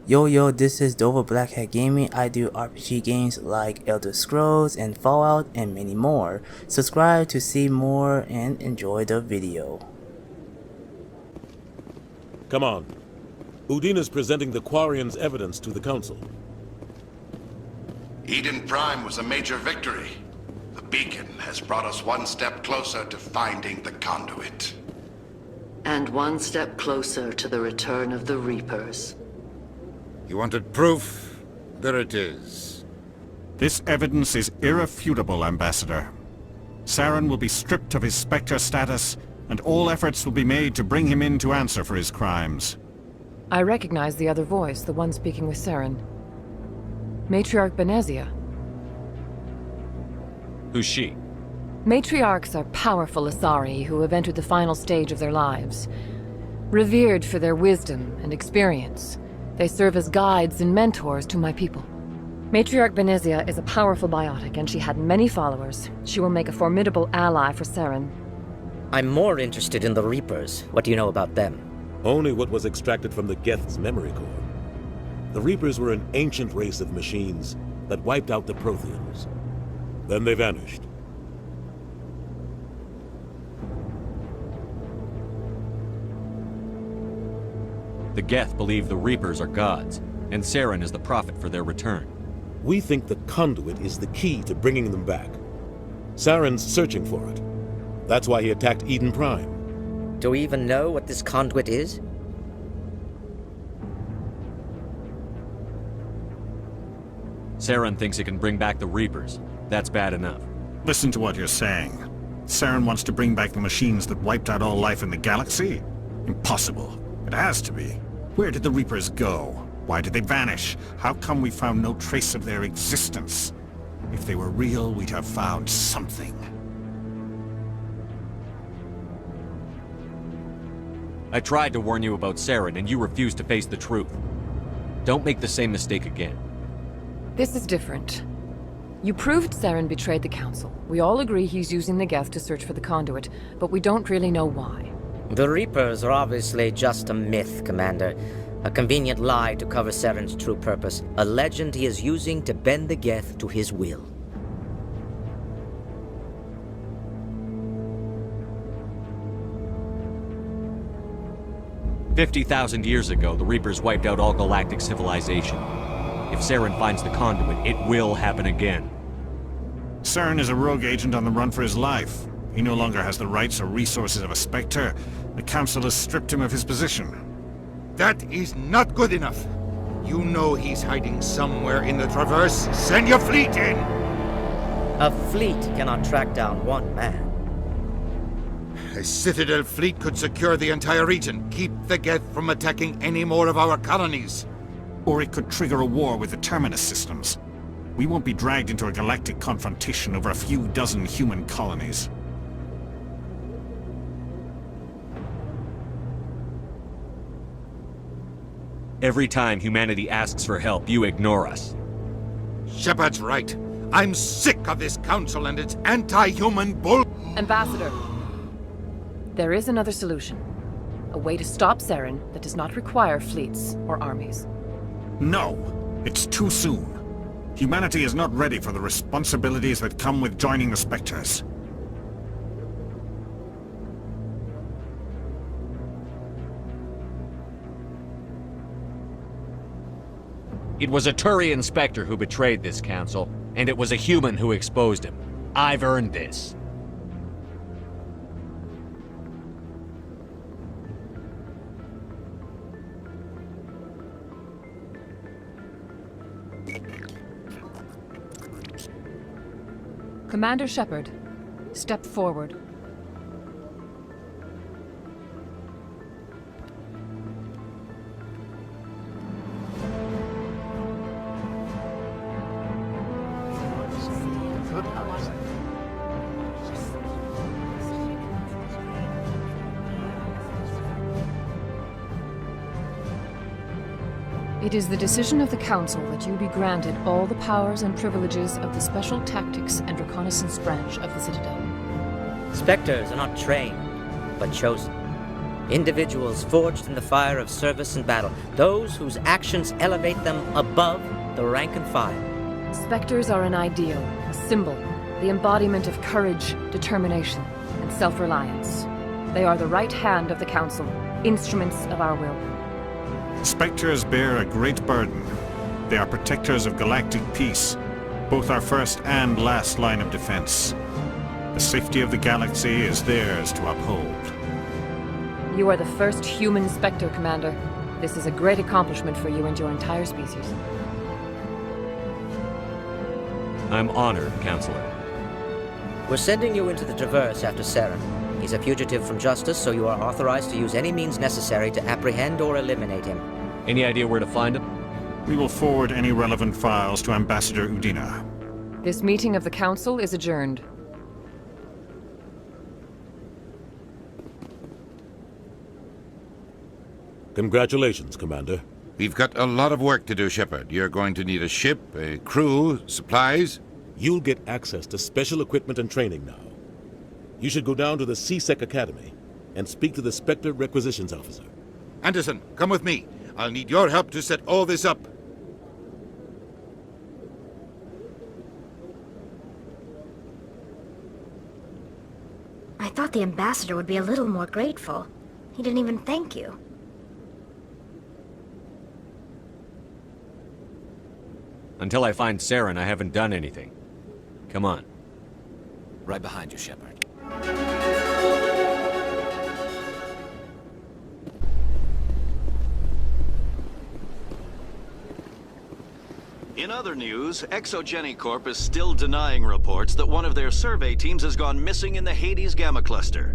Yo, this is Dover Blackhat Gaming. I do RPG games like Elder Scrolls and Fallout and many more. Subscribe to see more and enjoy the video. Come on. Udina's presenting the Quarians' evidence to the Council. Eden Prime was a major victory. The beacon has brought us one step closer to finding the conduit. And one step closer to the return of the Reapers. You wanted proof? There it is. This evidence is irrefutable, Ambassador. Saren will be stripped of his Spectre status, and all efforts will be made to bring him in to answer for his crimes. I recognize the other voice, the one speaking with Saren. Matriarch Benezia. Who's she? Matriarchs are powerful Asari who have entered the final stage of their lives. Revered for their wisdom and experience, they serve as guides and mentors to my people. Matriarch Benezia is a powerful biotic, and she had many followers. She will make a formidable ally for Saren. I'm more interested in the Reapers. What do you know about them? Only what was extracted from the Geth's memory core. The Reapers were an ancient race of machines that wiped out the Protheans. Then they vanished. The Geth believe the Reapers are gods, and Saren is the prophet for their return. We think the conduit is the key to bringing them back. Saren's searching for it. That's why he attacked Eden Prime. Do we even know what this conduit is? Saren thinks it can bring back the Reapers. That's bad enough. Listen to what you're saying. Saren wants to bring back the machines that wiped out all life in the galaxy? Impossible. It has to be. Where did the Reapers go? Why did they vanish? How come we found no trace of their existence? If they were real, we'd have found something. I tried to warn you about Saren, and you refused to face the truth. Don't make the same mistake again. This is different. You proved Saren betrayed the Council. We all agree he's using the Geth to search for the conduit, but we don't really know why. The Reapers are obviously just a myth, Commander. A convenient lie to cover Saren's true purpose. A legend he is using to bend the Geth to his will. "50,000 years ago, the Reapers wiped out all galactic civilization. If Saren finds the conduit, it will happen again." Saren is a rogue agent on the run for his life. He no longer has the rights or resources of a Spectre. The Council has stripped him of his position. That is not good enough. You know he's hiding somewhere in the Traverse. Send your fleet in! A fleet cannot track down one man. A Citadel fleet could secure the entire region. Keep the Geth from attacking any more of our colonies. Or it could trigger a war with the Terminus systems. We won't be dragged into a galactic confrontation over a few dozen human colonies. Every time humanity asks for help, you ignore us. Shepard's right. I'm sick of this council and its anti-human bull... Ambassador, there is another solution. A way to stop Saren that does not require fleets or armies. No, it's too soon. Humanity is not ready for the responsibilities that come with joining the Spectres. It was a Turian Spectre who betrayed this council, and it was a human who exposed him. I've earned this. Commander Shepard, step forward. It is the decision of the Council that you be granted all the powers and privileges of the Special Tactics and Reconnaissance branch of the Citadel. Spectres are not trained, but chosen. Individuals forged in the fire of service and battle. Those whose actions elevate them above the rank and file. Spectres are an ideal, a symbol, the embodiment of courage, determination, and self-reliance. They are the right hand of the Council, instruments of our will. Spectres bear a great burden. They are protectors of galactic peace, both our first and last line of defense. The safety of the galaxy is theirs to uphold. You are the first human Spectre, Commander. This is a great accomplishment for you and your entire species. I'm honored, Counselor. We're sending you into the Traverse after Saren. He's a fugitive from justice, so you are authorized to use any means necessary to apprehend or eliminate him. Any idea where to find him? We will forward any relevant files to Ambassador Udina. This meeting of the Council is adjourned. Congratulations, Commander. We've got a lot of work to do, Shepard. You're going to need a ship, a crew, supplies. You'll get access to special equipment and training now. You should go down to the CSEC Academy and speak to the Spectre Requisitions Officer. Anderson, come with me. I'll need your help to set all this up. I thought the ambassador would be a little more grateful. He didn't even thank you. Until I find Saren, I haven't done anything. Come on. Right behind you, Shepard. In other news, Exogeny Corp is still denying reports that one of their survey teams has gone missing in the Hades Gamma Cluster.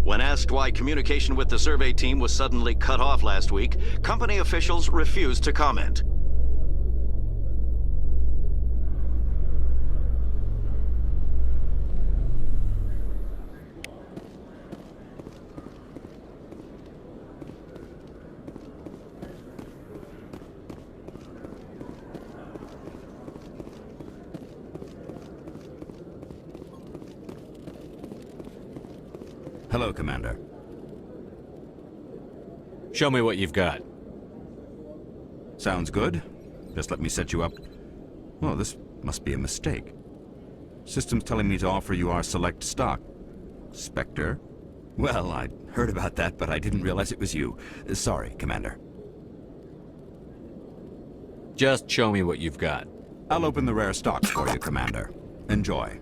When asked why communication with the survey team was suddenly cut off last week, company officials refused to comment. Hello, Commander. Show me what you've got. Sounds good. Just let me set you up. Oh, this must be a mistake. System's telling me to offer you our select stock. Spectre? Well, I heard about that, but I didn't realize it was you. Sorry, Commander. Just show me what you've got. I'll open the rare stocks for you, Commander. Enjoy.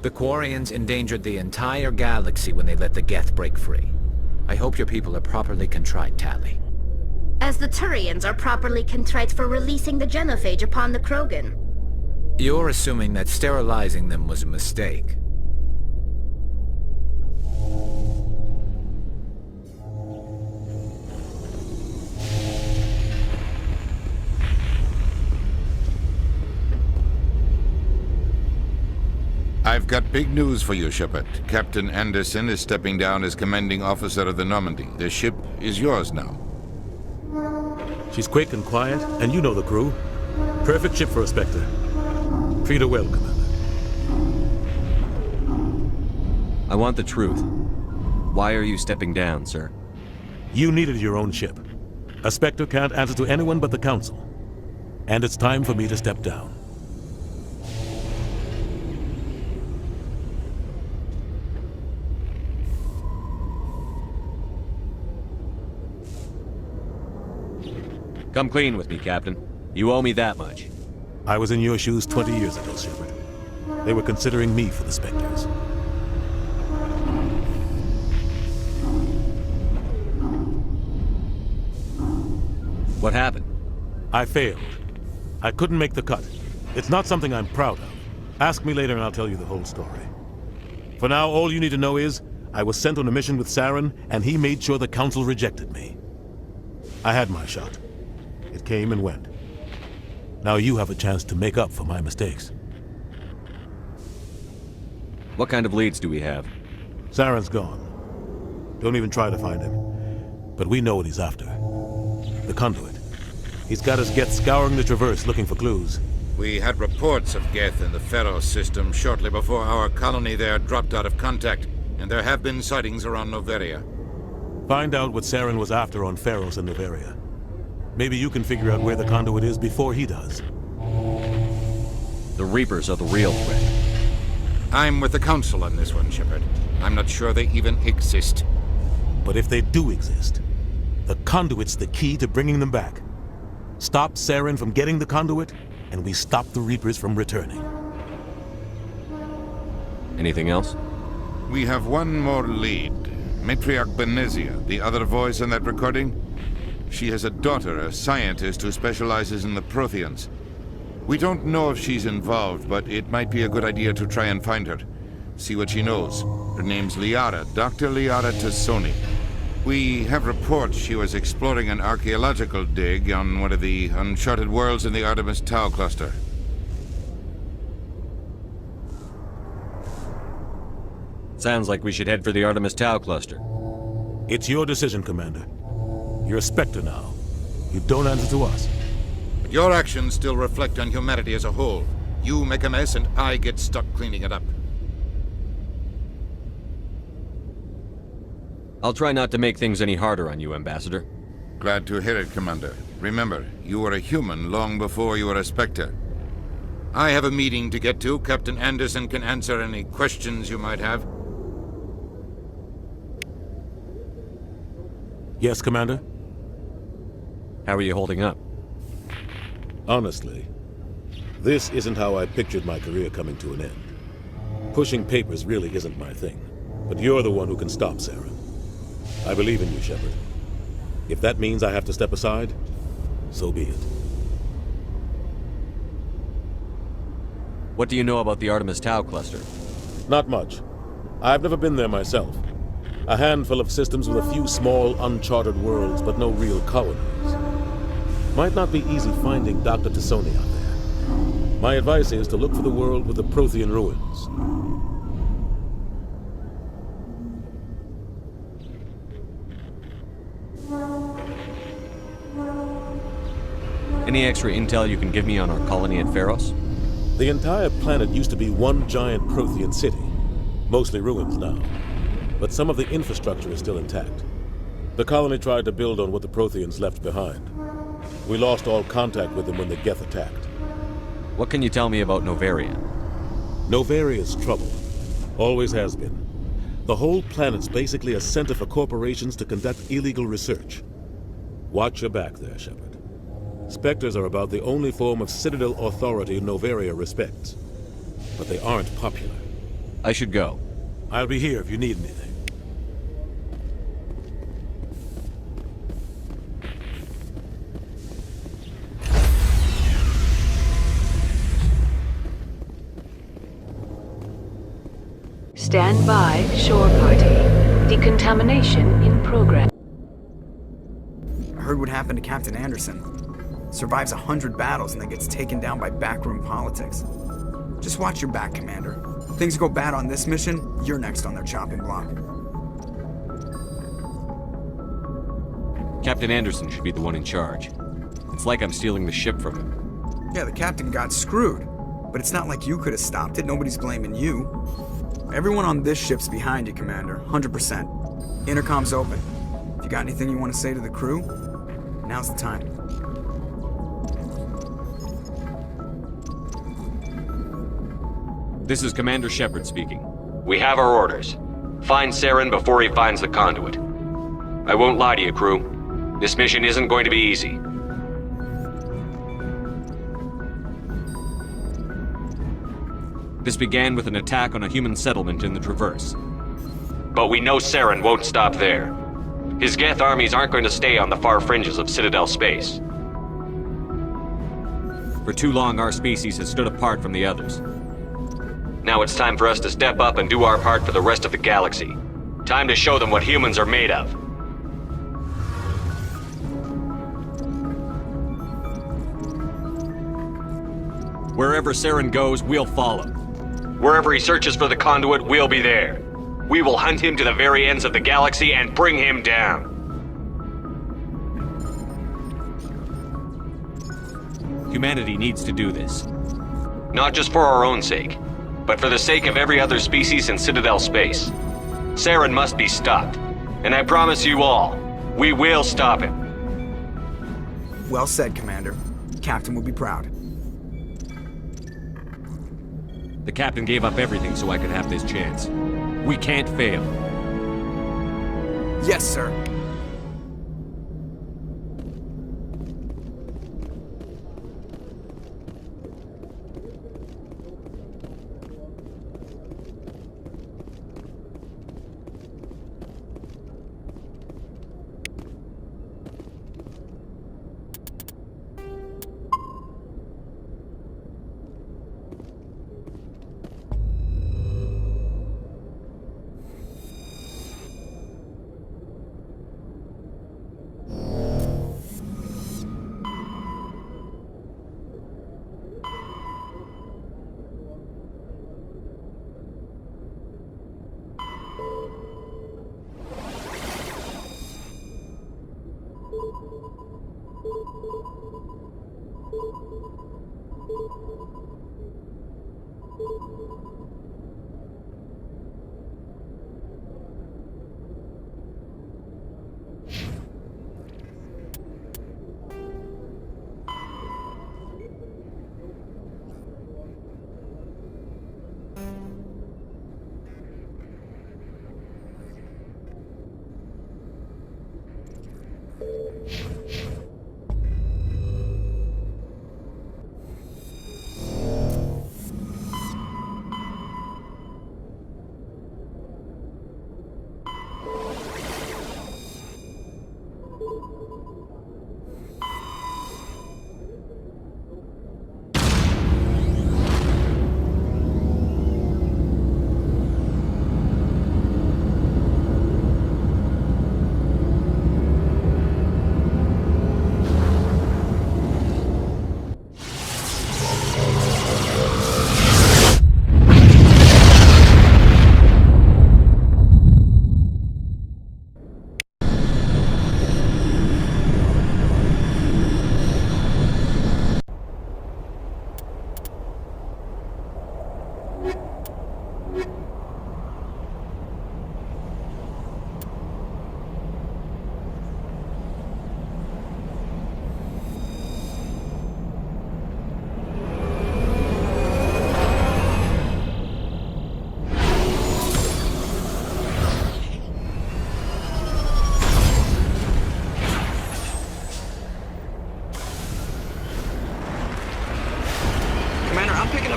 The Quarians endangered the entire galaxy when they let the Geth break free. I hope your people are properly contrite, Tali. As the Turians are properly contrite for releasing the genophage upon the Krogan. You're assuming that sterilizing them was a mistake. I've got big news for you, Shepard. Captain Anderson is stepping down as commanding officer of the Normandy. The ship is yours now. She's quick and quiet, and you know the crew. Perfect ship for a Spectre. Treat her well, Commander. I want the truth. Why are you stepping down, sir? You needed your own ship. A Spectre can't answer to anyone but the Council. And it's time for me to step down. Come clean with me, Captain. You owe me that much. I was in your shoes 20 years ago, Shepard. They were considering me for the Spectres. What happened? I failed. I couldn't make the cut. It's not something I'm proud of. Ask me later and I'll tell you the whole story. For now, all you need to know is, I was sent on a mission with Saren, and he made sure the Council rejected me. I had my shot. It came and went. Now you have a chance to make up for my mistakes. What kind of leads do we have? Saren's gone. Don't even try to find him. But we know what he's after. The conduit. He's got his Geth scouring the Traverse looking for clues. We had reports of Geth in the Pharos system shortly before our colony there dropped out of contact, and there have been sightings around Noveria. Find out what Saren was after on Pharos and Noveria. Maybe you can figure out where the conduit is before he does. The Reapers are the real threat. I'm with the Council on this one, Shepard. I'm not sure they even exist. But if they do exist, the conduit's the key to bringing them back. Stop Saren from getting the conduit, and we stop the Reapers from returning. Anything else? We have one more lead. Matriarch Benezia, the other voice in that recording. She has a daughter, a scientist who specializes in the Protheans. We don't know if she's involved, but it might be a good idea to try and find her. See what she knows. Her name's Liara, Dr. Liara Sony. We have reports she was exploring an archaeological dig on one of the uncharted worlds in the Artemis Tau cluster. Sounds like we should head for the Artemis Tau cluster. It's your decision, Commander. You're a Spectre now. You don't answer to us. But your actions still reflect on humanity as a whole. You make a mess and I get stuck cleaning it up. I'll try not to make things any harder on you, Ambassador. Glad to hear it, Commander. Remember, you were a human long before you were a Spectre. I have a meeting to get to. Captain Anderson can answer any questions you might have. Yes, Commander? How are you holding up? Honestly, this isn't how I pictured my career coming to an end. Pushing papers really isn't my thing, but you're the one who can stop Saren. I believe in you, Shepard. If that means I have to step aside, so be it. What do you know about the Artemis Tau cluster? Not much. I've never been there myself. A handful of systems with a few small, uncharted worlds, but no real colonies. Might not be easy finding Dr. Sony out there. My advice is to look for the world with the Prothean ruins. Any extra intel you can give me on our colony at Pharos? The entire planet used to be one giant Prothean city. Mostly ruins now. But some of the infrastructure is still intact. The colony tried to build on what the Protheans left behind. We lost all contact with them when the Geth attacked. What can you tell me about Noveria? Noveria's trouble. Always has been. The whole planet's basically a center for corporations to conduct illegal research. Watch your back there, Shepard. Spectres are about the only form of Citadel authority Noveria respects. But they aren't popular. I should go. I'll be here if you need anything. Stand by, shore party. Decontamination in progress. I heard what happened to Captain Anderson. Survives 100 battles and then gets taken down by backroom politics. Just watch your back, Commander. Things go bad on this mission, you're next on their chopping block. Captain Anderson should be the one in charge. It's like I'm stealing the ship from him. Yeah, the captain got screwed. But it's not like you could have stopped it. Nobody's blaming you. Everyone on this ship's behind you, Commander. 100%. Intercom's open. If you got anything you want to say to the crew, now's the time. This is Commander Shepard speaking. We have our orders. Find Saren before he finds the conduit. I won't lie to you, crew. This mission isn't going to be easy. This began with an attack on a human settlement in the Traverse. But we know Saren won't stop there. His Geth armies aren't going to stay on the far fringes of Citadel space. For too long, our species has stood apart from the others. Now it's time for us to step up and do our part for the rest of the galaxy. Time to show them what humans are made of. Wherever Saren goes, we'll follow. Wherever he searches for the conduit, we'll be there. We will hunt him to the very ends of the galaxy and bring him down. Humanity needs to do this. Not just for our own sake, but for the sake of every other species in Citadel space. Saren must be stopped. And I promise you all, we will stop him. Well said, Commander. Captain will be proud. The captain gave up everything so I could have this chance. We can't fail. Yes, sir.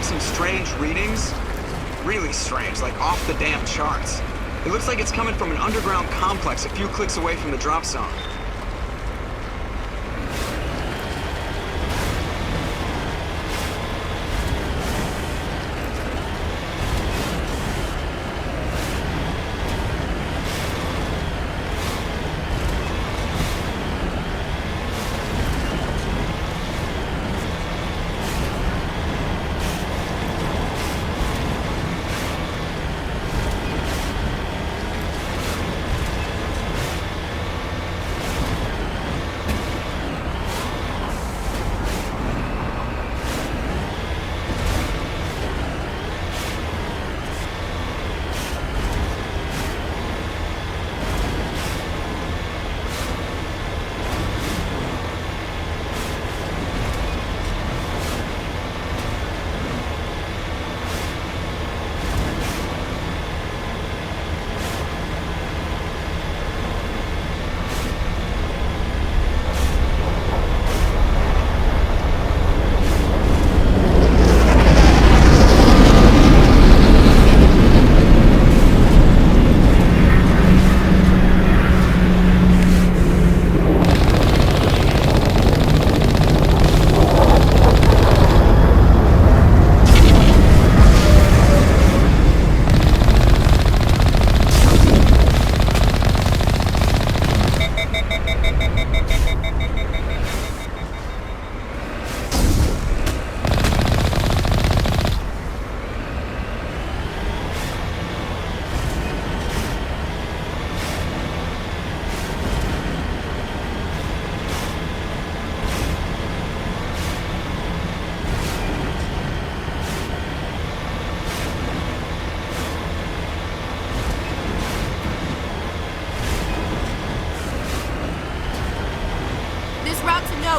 Some strange readings. Really strange, like off the damn charts. It looks like it's coming from an underground complex a few clicks away from the drop zone.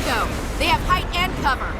go. They have height and cover.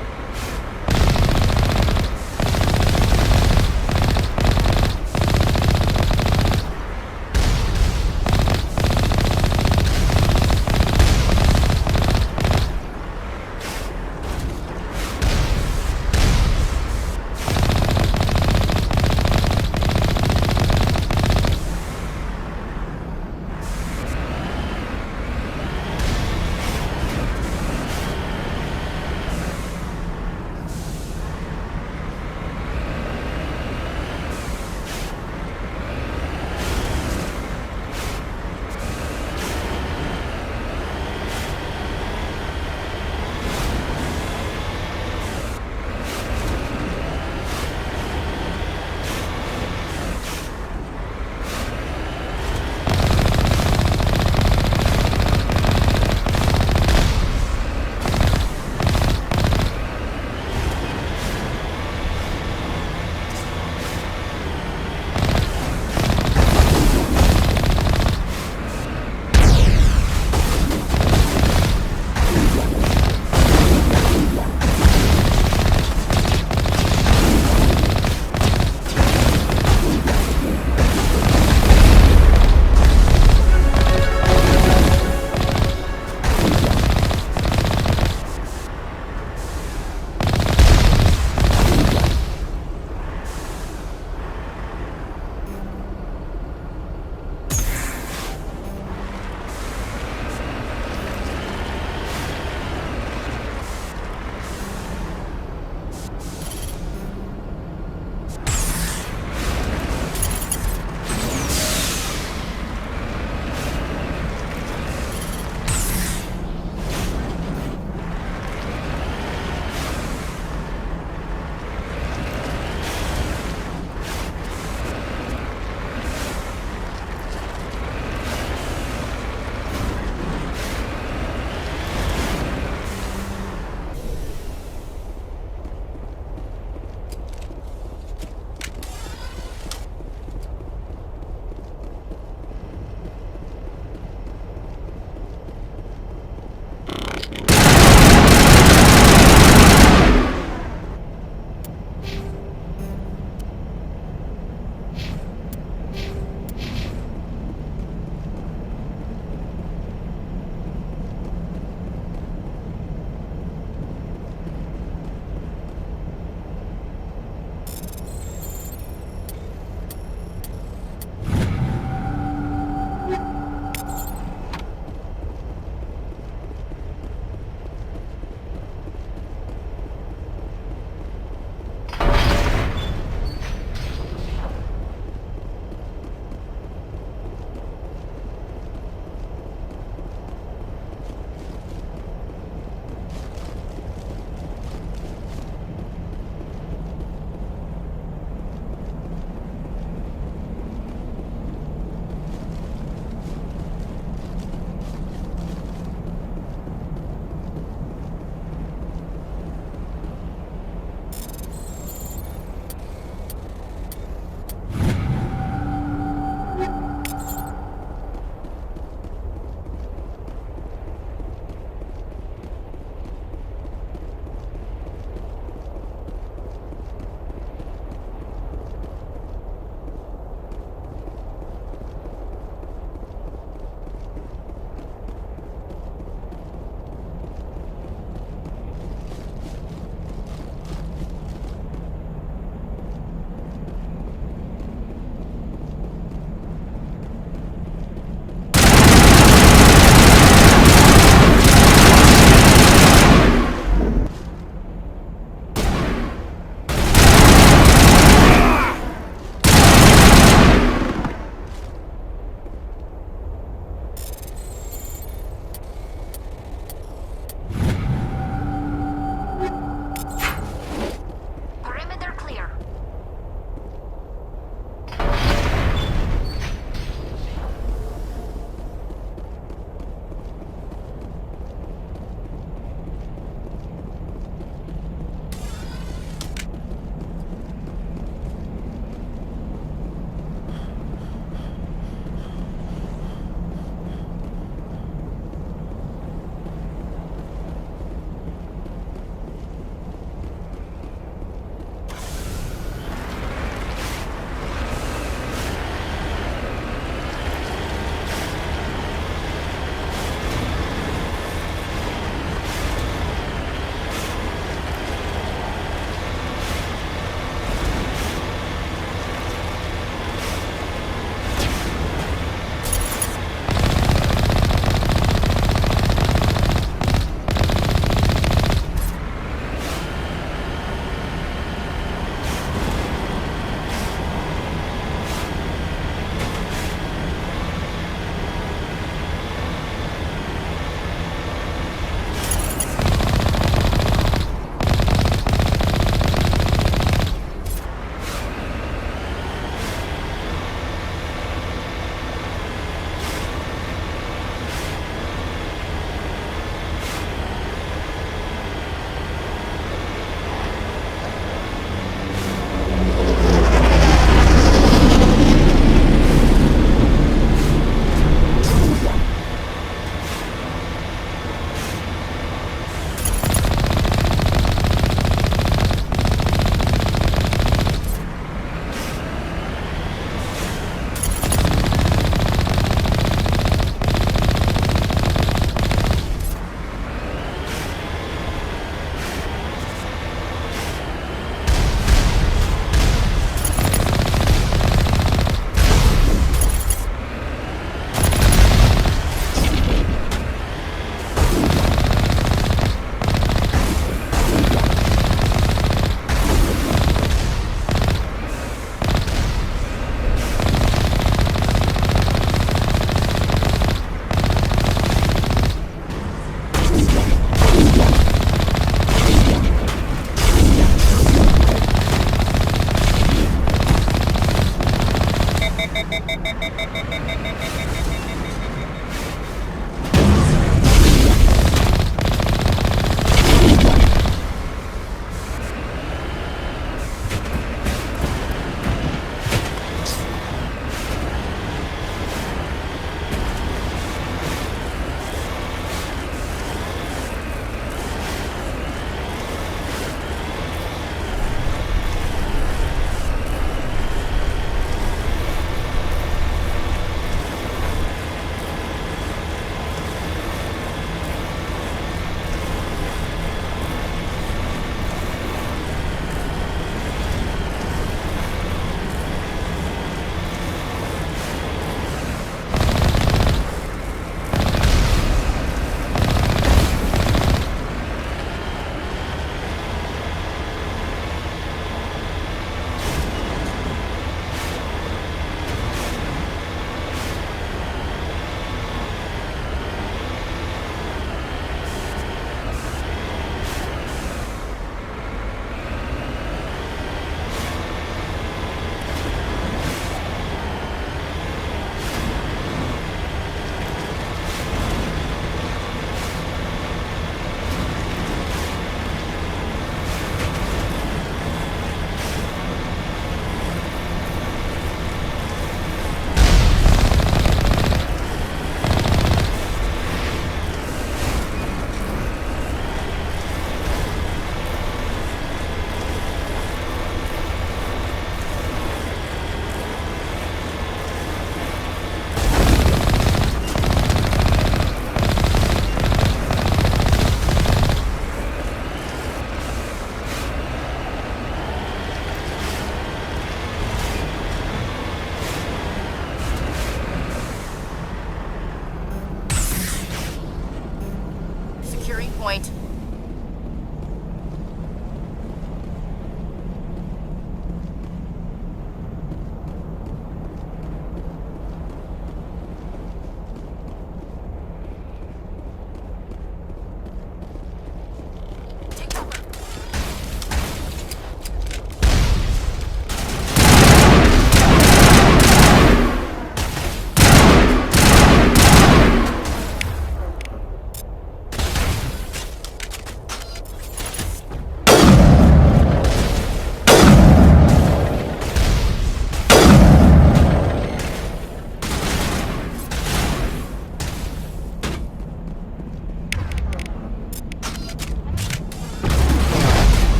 Securing point.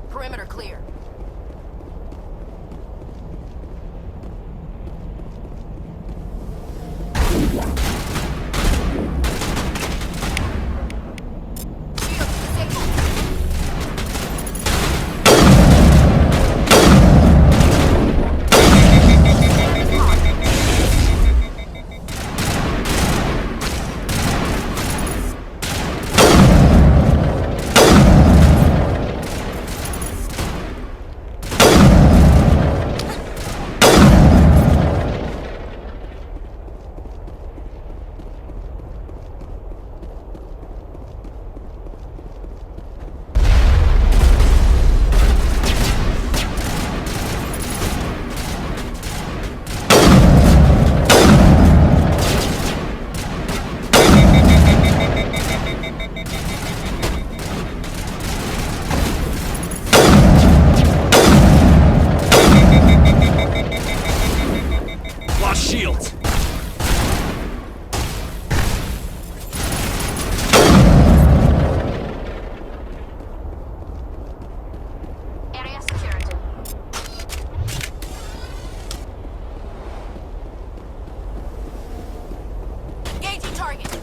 Perimeter clear. Shields! Area secured. Engaging target.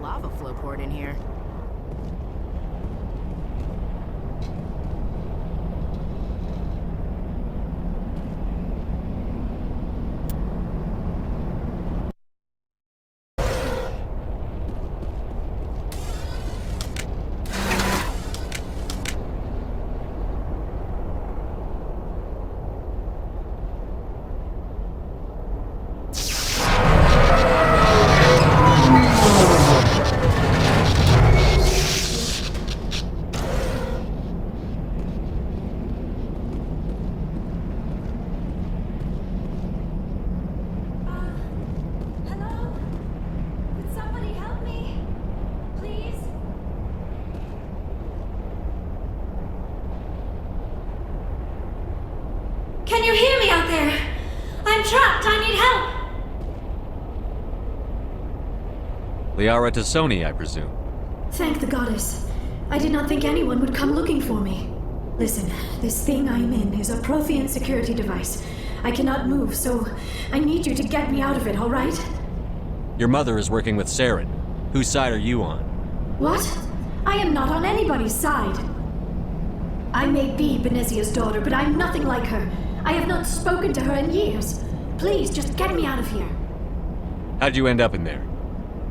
lava flow poured in here. Can you hear me out there? I'm trapped. I need help. Liara to Sony, I presume. Thank the goddess. I did not think anyone would come looking for me. Listen, this thing I'm in is a Prothean security device. I cannot move, so I need you to get me out of it, all right? Your mother is working with Saren. Whose side are you on? What? I am not on anybody's side. I may be Benezia's daughter, but I'm nothing like her. I have not spoken to her in years. Please, just get me out of here. How'd you end up in there?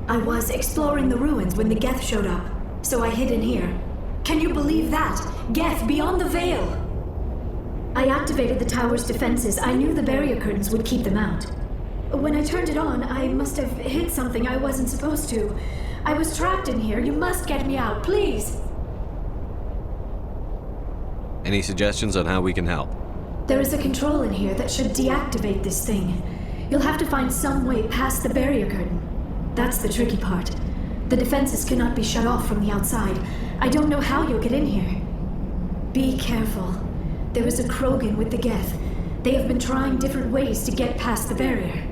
I was exploring the ruins when the Geth showed up, so I hid in here. Can you believe that? Geth beyond the veil! I activated the tower's defenses. I knew the barrier curtains would keep them out. When I turned it on, I must have hit something I wasn't supposed to. I was trapped in here. You must get me out, please! Any suggestions on how we can help? There is a control in here that should deactivate this thing. You'll have to find some way past the barrier curtain. That's the tricky part. The defenses cannot be shut off from the outside. I don't know how you'll get in here. Be careful. There is a Krogan with the Geth. They have been trying different ways to get past the barrier.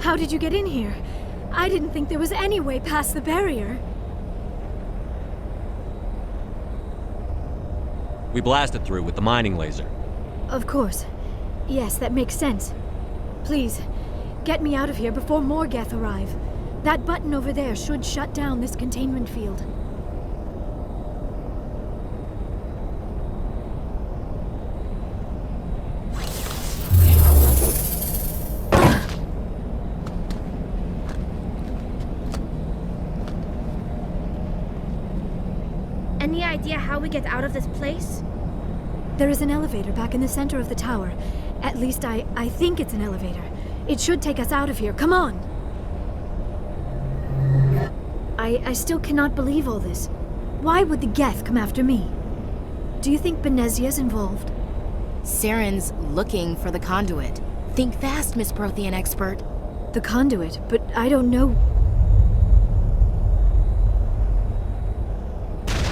How did you get in here? I didn't think there was any way past the barrier. We blasted through with the mining laser. Of course. Yes, that makes sense. Please, get me out of here before more Geth arrive. That button over there should shut down this containment field. Any idea how we get out of this place? There is an elevator back in the center of the tower. At least I think it's an elevator. It should take us out of here. Come on! I still cannot believe all this. Why would the Geth come after me? Do you think Benezia's involved? Saren's looking for the conduit. Think fast, Miss Prothean expert. The conduit? But I don't know...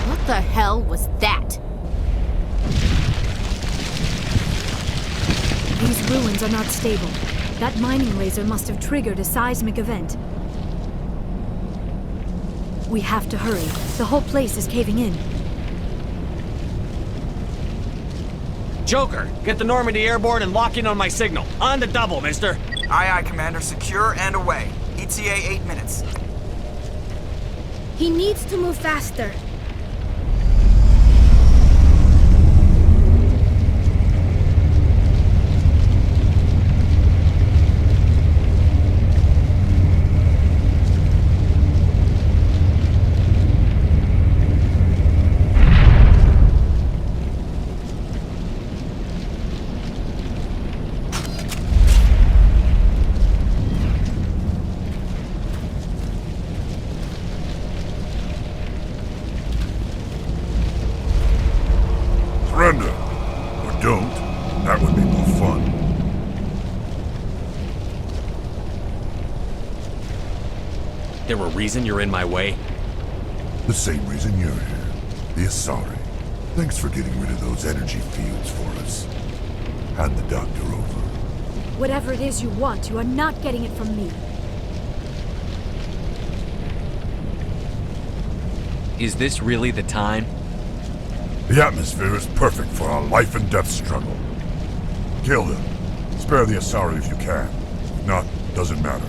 What the hell was that? These ruins are not stable. That mining laser must have triggered a seismic event. We have to hurry. The whole place is caving in. Joker, get the Normandy airborne and lock in on my signal. On the double, mister. Aye, aye, Commander. Secure and away. ETA 8 minutes. He needs to move faster. Surrender. Or don't. That would be more fun. There a reason you're in my way? The same reason you're here. The Asari. Thanks for getting rid of those energy fields for us. Hand the doctor over. Whatever it is you want, you are not getting it from me. Is this really the time? The atmosphere is perfect for a life and death struggle. Kill them. Spare the Asari if you can. If not, doesn't matter.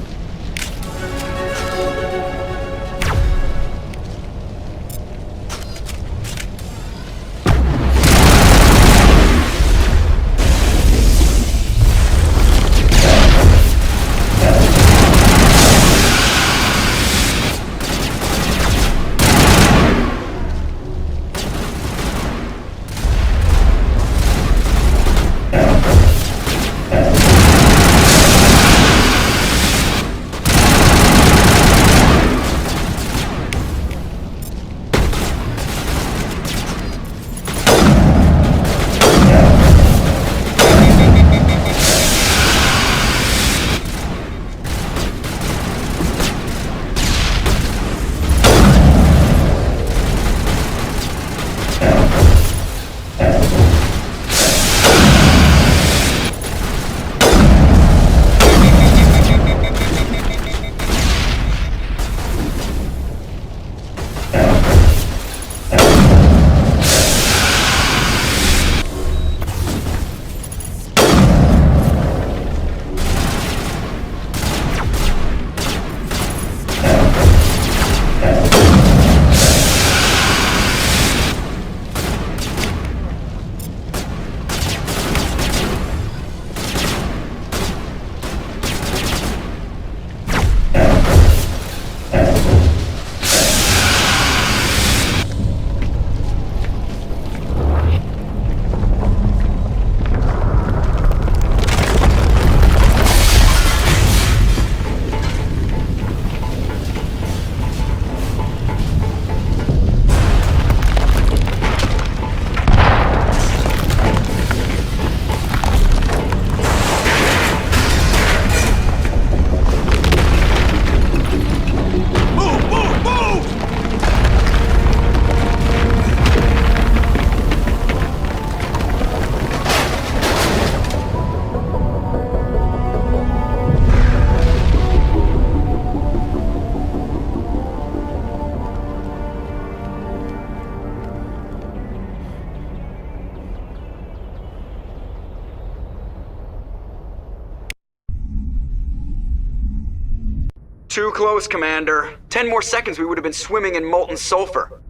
Too close, Commander. 10 more seconds we would have been swimming in molten sulfur.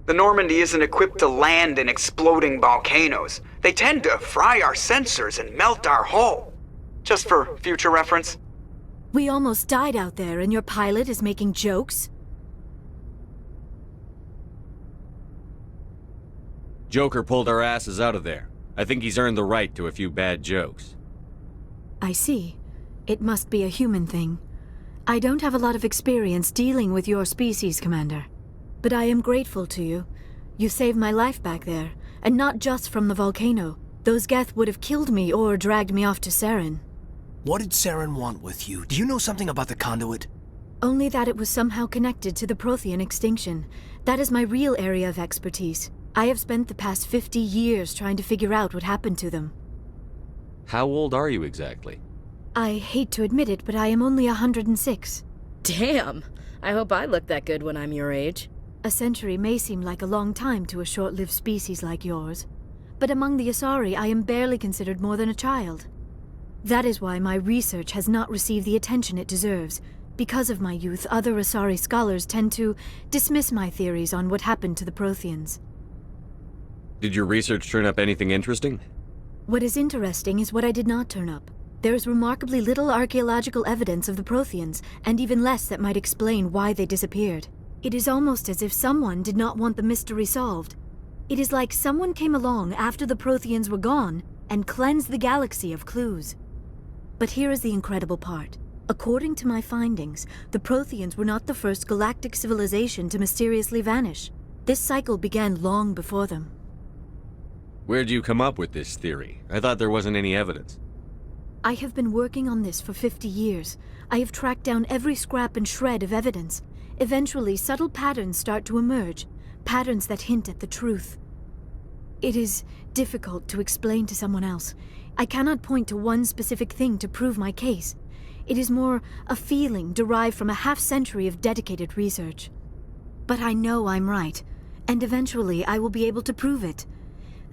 The Normandy isn't equipped to land in exploding volcanoes. They tend to fry our sensors and melt our hull. Just for future reference. We almost died out there and your pilot is making jokes? Joker pulled our asses out of there. I think he's earned the right to a few bad jokes. I see. It must be a human thing. I don't have a lot of experience dealing with your species, Commander. But I am grateful to you. You saved my life back there, and not just from the volcano. Those Geth would have killed me or dragged me off to Saren. What did Saren want with you? Do you know something about the conduit? Only that it was somehow connected to the Prothean extinction. That is my real area of expertise. I have spent the past 50 years trying to figure out what happened to them. How old are you exactly? I hate to admit it, but I am only 106. Damn! I hope I look that good when I'm your age. A century may seem like a long time to a short-lived species like yours, but among the Asari I am barely considered more than a child. That is why my research has not received the attention it deserves. Because of my youth, other Asari scholars tend to dismiss my theories on what happened to the Protheans. Did your research turn up anything interesting? What is interesting is what I did not turn up. There is remarkably little archaeological evidence of the Protheans, and even less that might explain why they disappeared. It is almost as if someone did not want the mystery solved. It is like someone came along after the Protheans were gone and cleansed the galaxy of clues. But here is the incredible part. According to my findings, the Protheans were not the first galactic civilization to mysteriously vanish. This cycle began long before them. Where'd you come up with this theory? I thought there wasn't any evidence. I have been working on this for 50 years. I have tracked down every scrap and shred of evidence. Eventually, subtle patterns start to emerge, patterns that hint at the truth. It is difficult to explain to someone else. I cannot point to one specific thing to prove my case. It is more a feeling derived from a half-century of dedicated research. But I know I'm right, and eventually I will be able to prove it.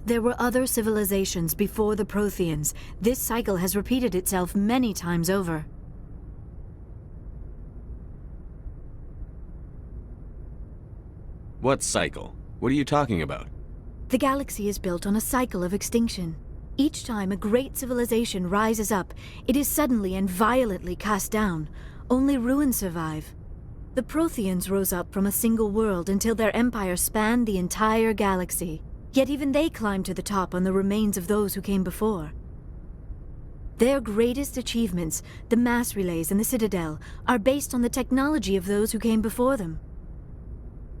There were other civilizations before the Protheans. This cycle has repeated itself many times over. What cycle? What are you talking about? The galaxy is built on a cycle of extinction. Each time a great civilization rises up, it is suddenly and violently cast down. Only ruins survive. The Protheans rose up from a single world until their empire spanned the entire galaxy. Yet even they climbed to the top on the remains of those who came before. Their greatest achievements, the mass relays and the Citadel, are based on the technology of those who came before them.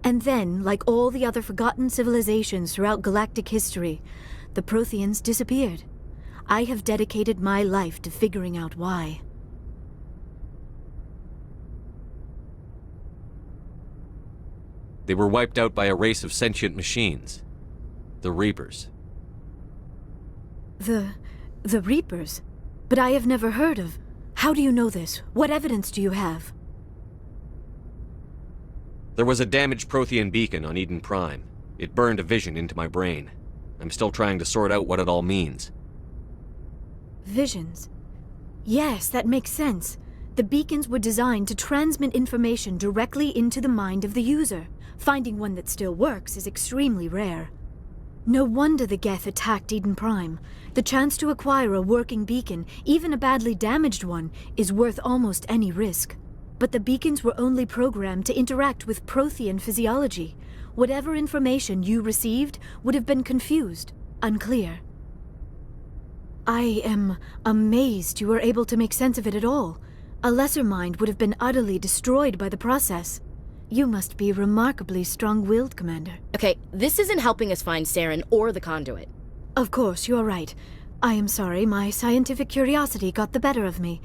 And then, like all the other forgotten civilizations throughout galactic history, the Protheans disappeared. I have dedicated my life to figuring out why. They were wiped out by a race of sentient machines. The Reapers. The Reapers? But I have never heard of. How do you know this? What evidence do you have? There was a damaged Prothean beacon on Eden Prime. It burned a vision into my brain. I'm still trying to sort out what it all means. Visions. Yes, that makes sense. The beacons were designed to transmit information directly into the mind of the user. Finding one that still works is extremely rare. No wonder the Geth attacked Eden Prime. The chance to acquire a working beacon, even a badly damaged one, is worth almost any risk. But the beacons were only programmed to interact with Prothean physiology. Whatever information you received would have been confused, unclear. I am amazed you were able to make sense of it at all. A lesser mind would have been utterly destroyed by the process. You must be remarkably strong-willed, Commander. Okay, this isn't helping us find Saren or the conduit. Of course, you are right. I am sorry, my scientific curiosity got the better of me.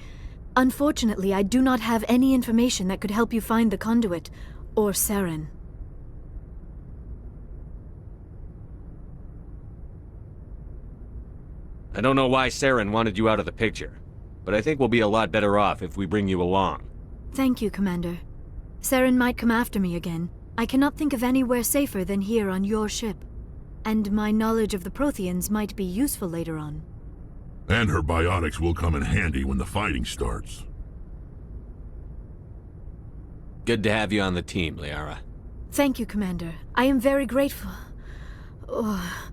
Unfortunately, I do not have any information that could help you find the conduit, or Saren. I don't know why Saren wanted you out of the picture, but I think we'll be a lot better off if we bring you along. Thank you, Commander. Saren might come after me again. I cannot think of anywhere safer than here on your ship. And my knowledge of the Protheans might be useful later on. And her biotics will come in handy when the fighting starts. Good to have you on the team, Liara. Thank you, Commander. I am very grateful. Oh,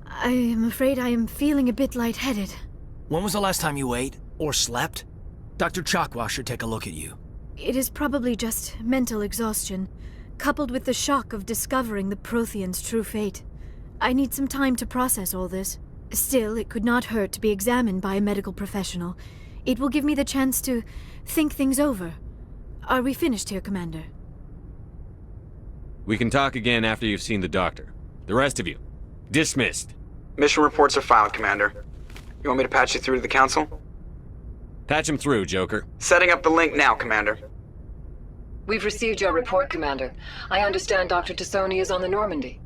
I am afraid I am feeling a bit lightheaded. When was the last time you ate or slept? Dr. Chakwa should take a look at you. It is probably just mental exhaustion, coupled with the shock of discovering the Protheans' true fate. I need some time to process all this. Still, it could not hurt to be examined by a medical professional. It will give me the chance to think things over. Are we finished here, Commander? We can talk again after you've seen the doctor. The rest of you, dismissed. Mission reports are filed, Commander. You want me to patch you through to the Council? Patch him through, Joker. Setting up the link now, Commander. We've received your report, Commander. I understand Dr. Sony is on the Normandy.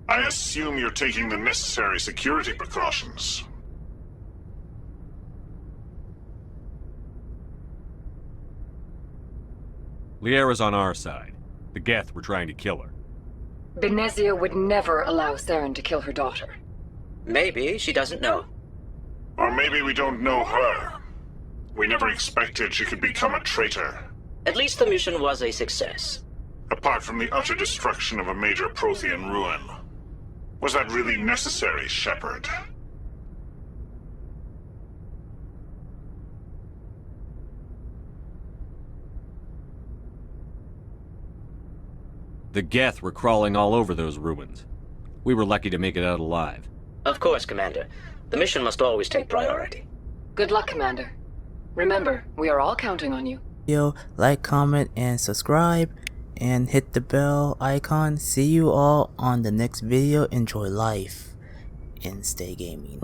I assume you're taking the necessary security precautions. Liara's on our side. The Geth were trying to kill her. Benezia would never allow Saren to kill her daughter. Maybe she doesn't know. Or maybe we don't know her. We never expected she could become a traitor. At least the mission was a success. Apart from the utter destruction of a major Prothean ruin. Was that really necessary, Shepard? The Geth were crawling all over those ruins. We were lucky to make it out alive. Of course, Commander. The mission must always take priority. Good luck, Commander. Remember, we are all counting on you. Yo, like, comment, and subscribe, and hit the bell icon. See you all on the next video. Enjoy life and stay gaming.